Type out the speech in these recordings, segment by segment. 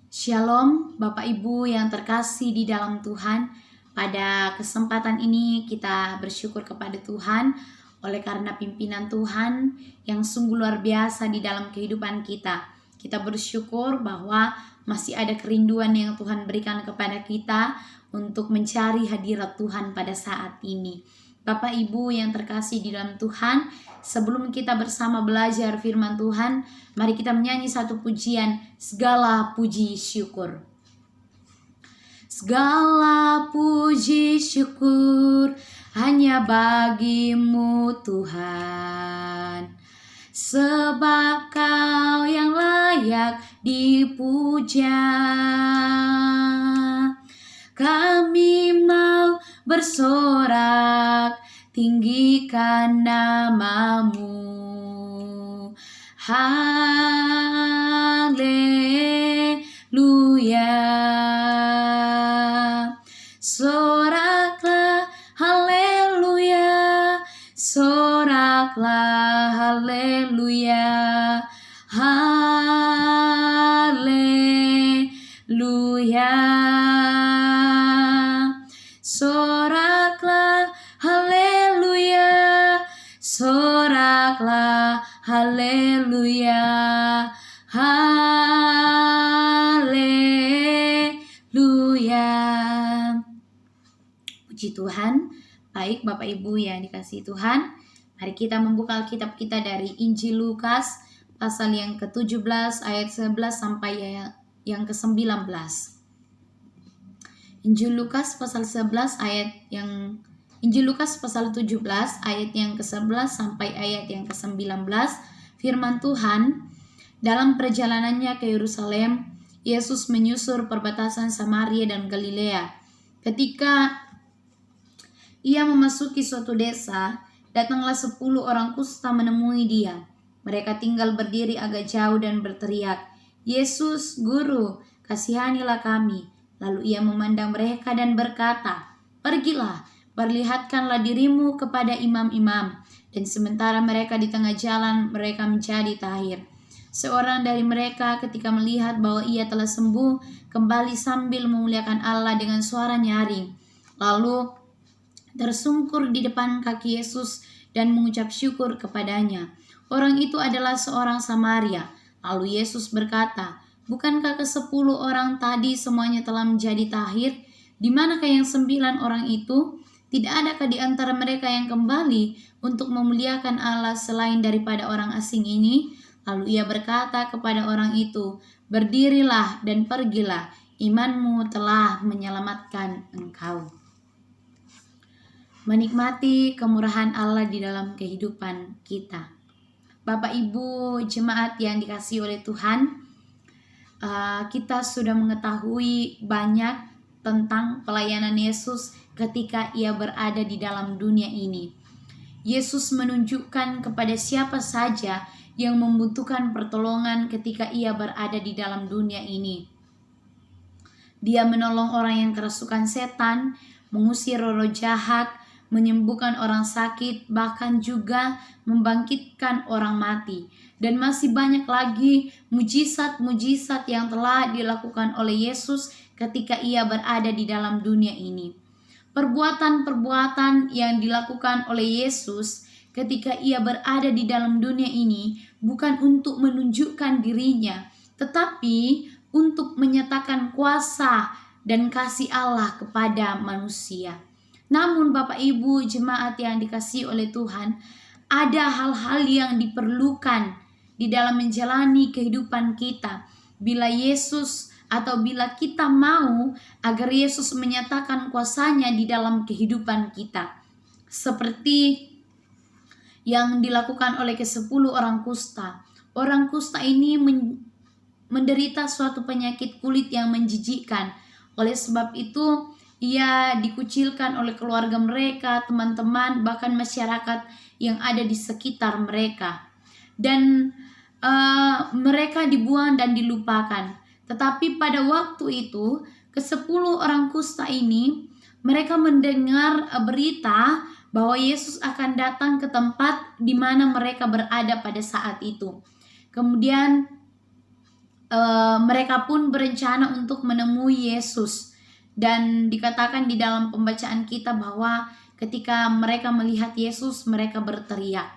Shalom Bapak Ibu yang terkasih di dalam Tuhan. Pada kesempatan ini kita bersyukur kepada Tuhan oleh karena pimpinan Tuhan yang sungguh luar biasa di dalam kehidupan kita. Kita bersyukur bahwa masih ada kerinduan yang Tuhan berikan kepada kita untuk mencari hadirat Tuhan pada saat ini. Bapak Ibu yang terkasih di dalam Tuhan, sebelum kita bersama belajar firman Tuhan, mari kita menyanyi satu pujian, segala puji syukur. Segala puji syukur hanya bagimu Tuhan, sebab Kau yang layak dipuja. Kami mau bersorak, tinggikan namamu. Haleluya. Soraklah haleluya, soraklah haleluya, haleluya. Soraklah haleluya, soraklah haleluya, haleluya. Puji Tuhan. Baik Bapak Ibu yang dikasihi Tuhan, mari kita membuka Alkitab kita dari Injil Lukas pasal yang ke-17 ayat 11 sampai yang ke-19. Injil Lukas pasal 11 ayat yang Injil Lukas pasal 17 ayat yang ke-11 sampai ayat yang ke-19. Firman Tuhan, dalam perjalanannya ke Yerusalem, Yesus menyusur perbatasan Samaria dan Galilea. Ketika ia memasuki suatu desa, datanglah 10 orang kusta menemui dia. Mereka tinggal berdiri agak jauh dan berteriak, "Yesus, Guru, kasihanilah kami." Lalu ia memandang mereka dan berkata, "Pergilah, perlihatkanlah dirimu kepada imam-imam." Dan sementara mereka di tengah jalan, mereka menjadi tahir. Seorang dari mereka ketika melihat bahwa ia telah sembuh, kembali sambil memuliakan Allah dengan suara nyaring. Lalu tersungkur di depan kaki Yesus dan mengucap syukur kepadanya. Orang itu adalah seorang Samaria. Lalu Yesus berkata, "Bukankah ke-10 orang tadi semuanya telah menjadi tahir? Di manakah yang 9 orang itu? Tidak adakah di antara mereka yang kembali untuk memuliakan Allah selain daripada orang asing ini?" Lalu ia berkata kepada orang itu, "Berdirilah dan pergilah, imanmu telah menyelamatkan engkau." Menikmati kemurahan Allah di dalam kehidupan kita. Bapak Ibu jemaat yang dikasihi oleh Tuhan, kita sudah mengetahui banyak tentang pelayanan Yesus ketika ia berada di dalam dunia ini. Yesus menunjukkan kepada siapa saja yang membutuhkan pertolongan ketika ia berada di dalam dunia ini. Dia menolong orang yang kerasukan setan, mengusir roh jahat, menyembuhkan orang sakit, bahkan juga membangkitkan orang mati. Dan masih banyak lagi mujizat-mujizat yang telah dilakukan oleh Yesus ketika ia berada di dalam dunia ini. Perbuatan-perbuatan yang dilakukan oleh Yesus ketika ia berada di dalam dunia ini bukan untuk menunjukkan dirinya, tetapi untuk menyatakan kuasa dan kasih Allah kepada manusia. Namun Bapak Ibu jemaat yang dikasihi oleh Tuhan, ada hal-hal yang diperlukan di dalam menjalani kehidupan kita. Bila Yesus atau bila kita mau agar Yesus menyatakan kuasanya di dalam kehidupan kita. Seperti yang dilakukan oleh ke-10 orang kusta. Orang kusta ini menderita suatu penyakit kulit yang menjijikkan. Oleh sebab itu, ia dikucilkan oleh keluarga mereka, teman-teman, bahkan masyarakat yang ada di sekitar mereka. Dan mereka dibuang dan dilupakan. Tetapi pada waktu itu, ke-10 orang kusta ini, mereka mendengar berita bahwa Yesus akan datang ke tempat di mana mereka berada pada saat itu. Kemudian mereka pun berencana untuk menemui Yesus. Dan dikatakan di dalam pembacaan kita bahwa ketika mereka melihat Yesus, mereka berteriak.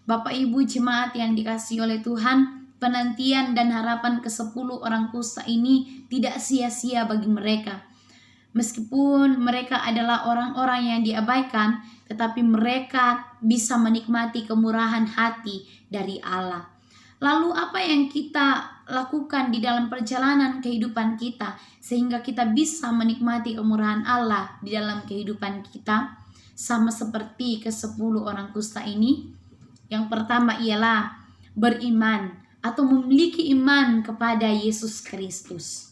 Bapak Ibu jemaat yang dikasihi oleh Tuhan, penantian dan harapan ke-10 orang kusta ini tidak sia-sia bagi mereka. Meskipun mereka adalah orang-orang yang diabaikan, tetapi mereka bisa menikmati kemurahan hati dari Allah. Lalu apa yang kita lakukan di dalam perjalanan kehidupan kita sehingga kita bisa menikmati kemurahan Allah di dalam kehidupan kita sama seperti ke-10 orang kusta ini? Yang pertama ialah beriman atau memiliki iman kepada Yesus Kristus.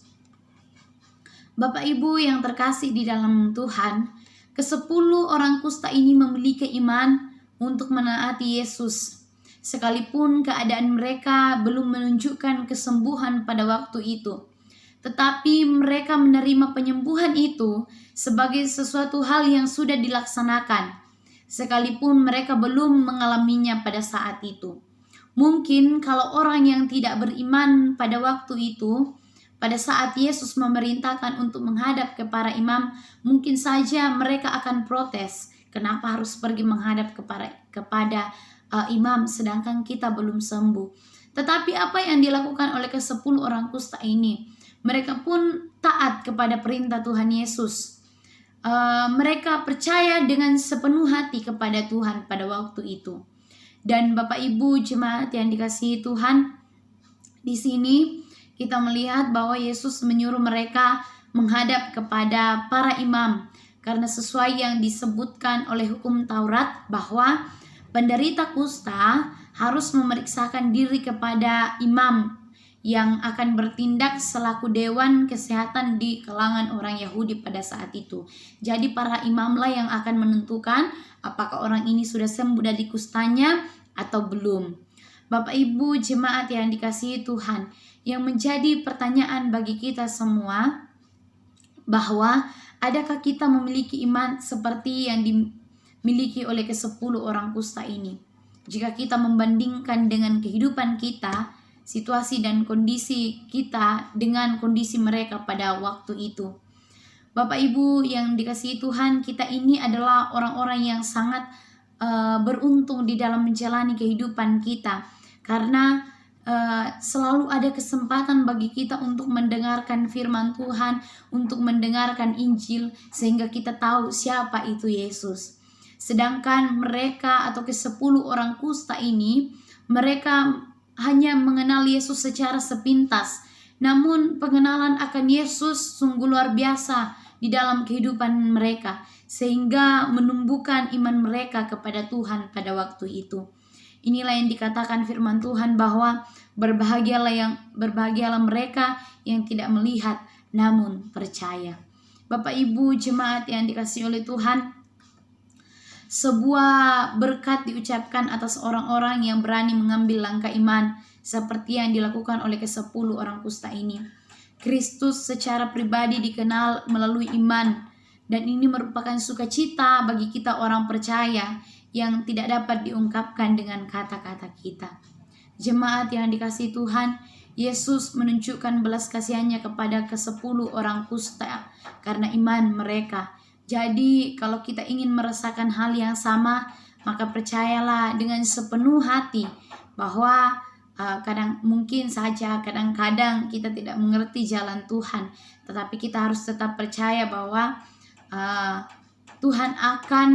Bapak Ibu yang terkasih di dalam Tuhan, ke-10 orang kusta ini memiliki iman untuk menaati Yesus. Sekalipun keadaan mereka belum menunjukkan kesembuhan pada waktu itu. Tetapi mereka menerima penyembuhan itu sebagai sesuatu hal yang sudah dilaksanakan. Sekalipun mereka belum mengalaminya pada saat itu. Mungkin kalau orang yang tidak beriman pada waktu itu, pada saat Yesus memerintahkan untuk menghadap ke para imam, mungkin saja mereka akan protes. Kenapa harus pergi menghadap kepada imam sedangkan kita belum sembuh? Tetapi apa yang dilakukan oleh ke-10 orang kusta ini? Mereka pun taat kepada perintah Tuhan Yesus. Mereka percaya dengan sepenuh hati kepada Tuhan pada waktu itu. Dan Bapak Ibu jemaat yang dikasihi Tuhan, di sini kita melihat bahwa Yesus menyuruh mereka menghadap kepada para imam. Karena sesuai yang disebutkan oleh hukum Taurat bahwa penderita kusta harus memeriksakan diri kepada imam yang akan bertindak selaku dewan kesehatan di kalangan orang Yahudi pada saat itu. Jadi para imamlah yang akan menentukan apakah orang ini sudah sembuh dari kustanya atau belum. Bapak Ibu jemaat yang dikasihi Tuhan, yang menjadi pertanyaan bagi kita semua bahwa adakah kita memiliki iman seperti yang dimiliki oleh ke-10 orang kusta ini? Jika kita membandingkan dengan kehidupan kita, situasi dan kondisi kita dengan kondisi mereka pada waktu itu. Bapak Ibu yang dikasihi Tuhan, kita ini adalah orang-orang yang sangat beruntung di dalam menjalani kehidupan kita. Karena selalu ada kesempatan bagi kita untuk mendengarkan firman Tuhan, untuk mendengarkan Injil, sehingga kita tahu siapa itu Yesus. Sedangkan mereka atau ke-10 orang kusta ini, mereka hanya mengenal Yesus secara sepintas. Namun pengenalan akan Yesus sungguh luar biasa di dalam kehidupan mereka, sehingga menumbuhkan iman mereka kepada Tuhan pada waktu itu. Inilah yang dikatakan firman Tuhan bahwa berbahagialah mereka yang tidak melihat namun percaya. Bapak Ibu jemaat yang dikasihi oleh Tuhan, sebuah berkat diucapkan atas orang-orang yang berani mengambil langkah iman seperti yang dilakukan oleh ke-10 orang kusta ini. Kristus secara pribadi dikenal melalui iman, dan ini merupakan sukacita bagi kita orang percaya yang tidak dapat diungkapkan dengan kata-kata kita. Jemaat yang dikasihi Tuhan, Yesus menunjukkan belas kasihannya kepada ke-10 orang kusta karena iman mereka. Jadi kalau kita ingin merasakan hal yang sama, maka percayalah dengan sepenuh hati bahwa kadang-kadang kita tidak mengerti jalan Tuhan, tetapi kita harus tetap percaya bahwa Tuhan akan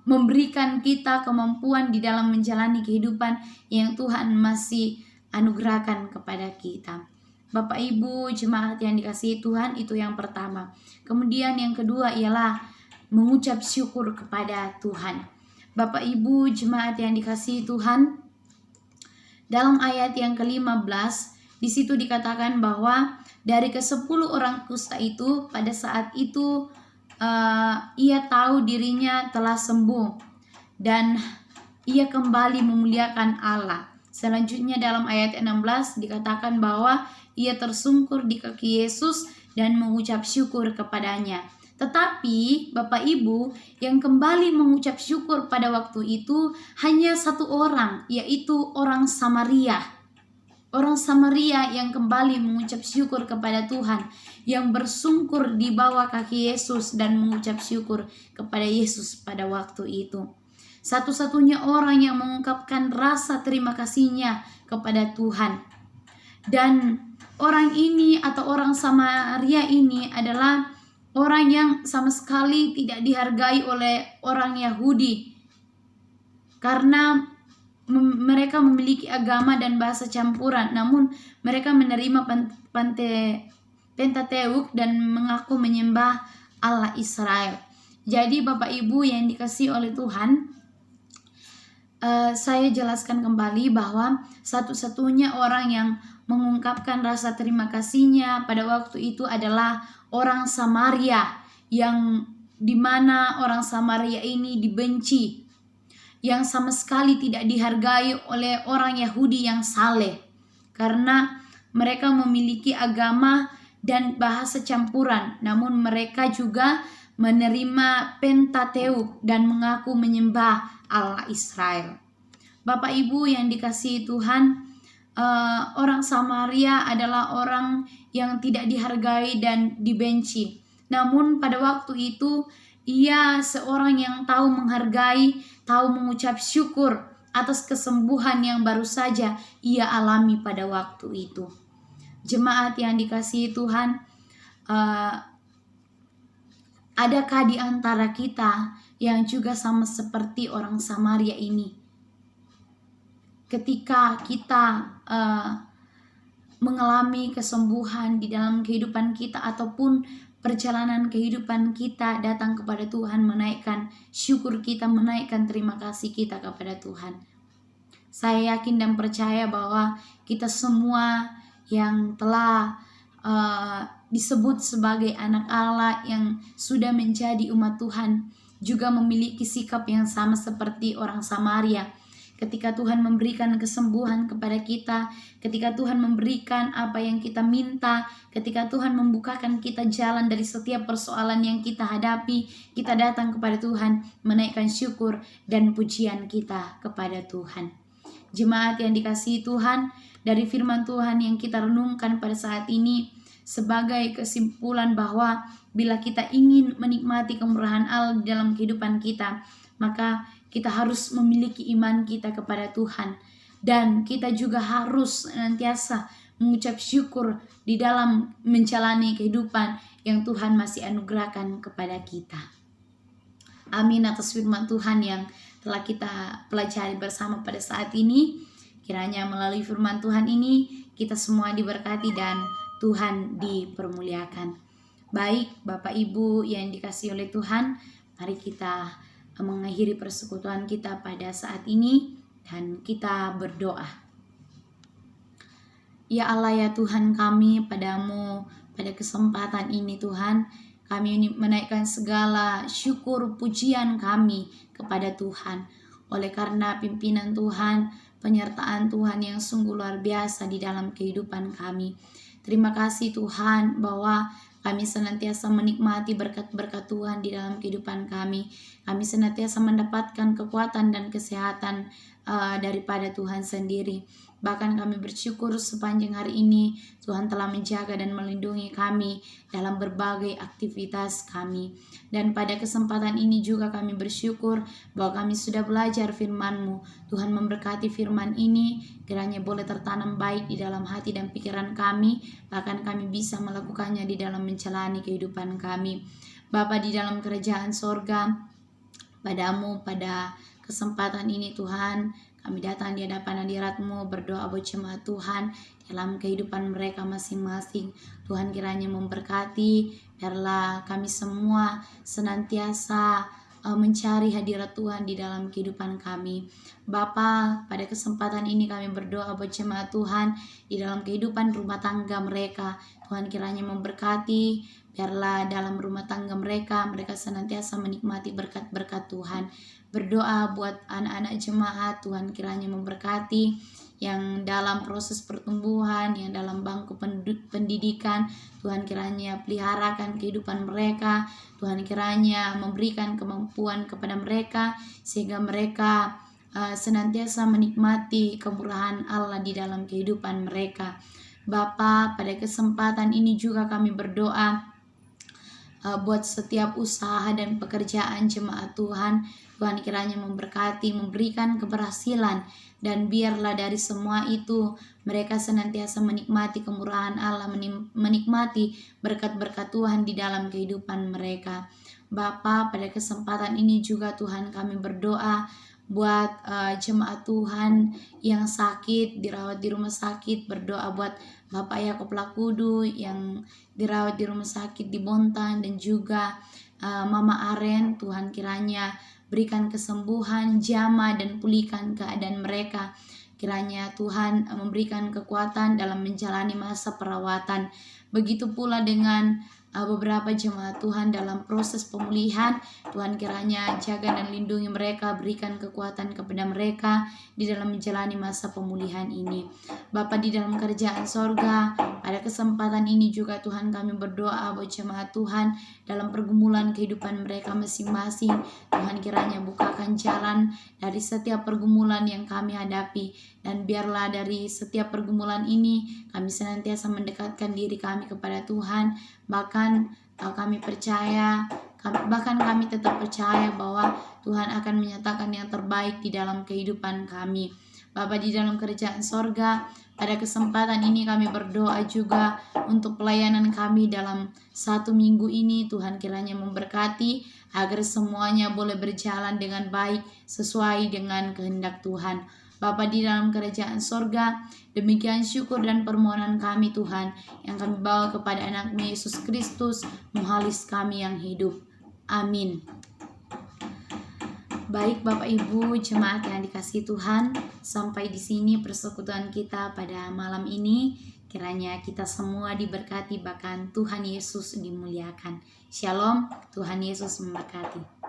memberikan kita kemampuan di dalam menjalani kehidupan yang Tuhan masih anugerahkan kepada kita. Bapak Ibu jemaat yang dikasihi Tuhan, itu yang pertama. Kemudian yang kedua ialah mengucap syukur kepada Tuhan. Bapak Ibu jemaat yang dikasihi Tuhan, dalam ayat yang ke-15 di situ dikatakan bahwa dari ke-10 orang kusta itu pada saat itu ia tahu dirinya telah sembuh dan ia kembali memuliakan Allah. Selanjutnya dalam ayat 16 dikatakan bahwa ia tersungkur di kaki Yesus dan mengucap syukur kepadanya. Tetapi Bapak Ibu, yang kembali mengucap syukur pada waktu itu hanya satu orang, yaitu orang Samaria. orang Samaria yang kembali mengucap syukur kepada Tuhan, yang bersungkur di bawah kaki Yesus dan mengucap syukur kepada Yesus pada waktu itu. Satu-satunya orang yang mengungkapkan rasa terima kasihnya kepada Tuhan. Dan orang ini atau orang Samaria ini adalah orang yang sama sekali tidak dihargai oleh orang Yahudi, karena mereka memiliki agama dan bahasa campuran, namun mereka menerima Pentateuk dan mengaku menyembah Allah Israel. Jadi Bapak Ibu yang dikasihi oleh Tuhan, saya jelaskan kembali bahwa satu-satunya orang yang mengungkapkan rasa terima kasihnya pada waktu itu adalah orang Samaria, yang dimana orang Samaria ini dibenci, yang sama sekali tidak dihargai oleh orang Yahudi yang saleh, karena mereka memiliki agama dan bahasa campuran, namun mereka juga menerima Pentateuk dan mengaku menyembah Allah Israel. Bapak Ibu yang dikasihi Tuhan, orang Samaria adalah orang yang tidak dihargai dan dibenci. Namun pada waktu itu ia seorang yang tahu menghargai, tahu mengucap syukur atas kesembuhan yang baru saja ia alami pada waktu itu. Jemaat yang dikasihi Tuhan, adakah di antara kita yang juga sama seperti orang Samaria ini? Ketika kita mengalami kesembuhan di dalam kehidupan kita ataupun perjalanan kehidupan kita datang kepada Tuhan, menaikkan syukur kita, menaikkan terima kasih kita kepada Tuhan. Saya yakin dan percaya bahwa kita semua yang telah disebut sebagai anak Allah, yang sudah menjadi umat Tuhan, juga memiliki sikap yang sama seperti orang Samaria. Ketika Tuhan memberikan kesembuhan kepada kita, ketika Tuhan memberikan apa yang kita minta, ketika Tuhan membukakan kita jalan dari setiap persoalan yang kita hadapi, kita datang kepada Tuhan, menaikkan syukur dan pujian kita kepada Tuhan. Jemaat yang dikasihi Tuhan, dari firman Tuhan yang kita renungkan pada saat ini, sebagai kesimpulan bahwa bila kita ingin menikmati kemurahan Allah dalam kehidupan kita, maka kita harus memiliki iman kita kepada Tuhan, dan kita juga harus senantiasa mengucap syukur di dalam menjalani kehidupan yang Tuhan masih anugerahkan kepada kita. Amin atas firman Tuhan yang telah kita pelajari bersama pada saat ini. Kiranya melalui firman Tuhan ini kita semua diberkati dan Tuhan dipermuliakan. Baik Bapak Ibu yang dikasihi oleh Tuhan, mari kita mengakhiri persekutuan kita pada saat ini dan kita berdoa. Ya Allah, ya Tuhan kami, padamu pada kesempatan ini Tuhan, kami menaikkan segala syukur pujian kami kepada Tuhan, oleh karena pimpinan Tuhan, penyertaan Tuhan yang sungguh luar biasa di dalam kehidupan kami. Terima kasih Tuhan bahwa kami senantiasa menikmati berkat-berkat Tuhan di dalam kehidupan kami. Kami senantiasa mendapatkan kekuatan dan kesehatan daripada Tuhan sendiri. Bahkan kami bersyukur sepanjang hari ini Tuhan telah menjaga dan melindungi kami dalam berbagai aktivitas kami. Dan pada kesempatan ini juga kami bersyukur bahwa kami sudah belajar firman-Mu. Tuhan memberkati firman ini, kiranya boleh tertanam baik di dalam hati dan pikiran kami, bahkan kami bisa melakukannya di dalam menjalani kehidupan kami. Bapa di dalam kerajaan sorga, padamu pada kesempatan ini Tuhan, kami datang di hadapan hadirat-Mu berdoa buat jemaat Tuhan dalam kehidupan mereka masing-masing. Tuhan kiranya memberkati, biarlah kami semua senantiasa mencari hadirat Tuhan di dalam kehidupan kami. Bapa, pada kesempatan ini kami berdoa buat jemaat Tuhan di dalam kehidupan rumah tangga mereka. Tuhan kiranya memberkati, biarlah dalam rumah tangga mereka senantiasa menikmati berkat-berkat Tuhan. Berdoa buat anak-anak jemaat, Tuhan kiranya memberkati yang dalam proses pertumbuhan, yang dalam bangku pendidikan. Tuhan kiranya peliharakan kehidupan mereka. Tuhan kiranya memberikan kemampuan kepada mereka sehingga mereka senantiasa menikmati kemurahan Allah di dalam kehidupan mereka. Bapa, pada kesempatan ini juga kami berdoa buat setiap usaha dan pekerjaan jemaat Tuhan. Tuhan kiranya memberkati, memberikan keberhasilan, dan biarlah dari semua itu mereka senantiasa menikmati kemurahan Allah, menikmati berkat-berkat Tuhan di dalam kehidupan mereka. Bapa, pada kesempatan ini juga Tuhan kami berdoa buat jemaat Tuhan yang sakit, dirawat di rumah sakit. Berdoa buat Bapak Yakob Lakudu yang dirawat di rumah sakit di Bontang, dan juga Mama Aren. Tuhan kiranya berikan kesembuhan, jamah, dan pulihkan keadaan mereka. Kiranya Tuhan memberikan kekuatan dalam menjalani masa perawatan. Begitu pula dengan beberapa jemaat Tuhan dalam proses pemulihan. Tuhan kiranya jaga dan lindungi mereka, berikan kekuatan kepada mereka di dalam menjalani masa pemulihan ini. Bapa di dalam kerajaan sorga, pada kesempatan ini juga Tuhan kami berdoa buat jemaat Tuhan dalam pergumulan kehidupan mereka masing-masing. Tuhan kiranya bukakan jalan dari setiap pergumulan yang kami hadapi, dan biarlah dari setiap pergumulan ini kami senantiasa mendekatkan diri kami kepada Tuhan. Bahkan kami tetap percaya bahwa Tuhan akan menyatakan yang terbaik di dalam kehidupan kami. Bapa di dalam kerajaan sorga, pada kesempatan ini kami berdoa juga untuk pelayanan kami dalam 1 minggu ini. Tuhan kiranya memberkati agar semuanya boleh berjalan dengan baik sesuai dengan kehendak Tuhan. Bapa di dalam kerajaan sorga, demikian syukur dan permohonan kami Tuhan yang kami bawa kepada anak-Mu Yesus Kristus, Muhalis kami yang hidup. Amin. Baik Bapak Ibu jemaat yang dikasihi Tuhan, sampai di sini persekutuan kita pada malam ini. Kiranya kita semua diberkati, bahkan Tuhan Yesus dimuliakan. Shalom, Tuhan Yesus memberkati.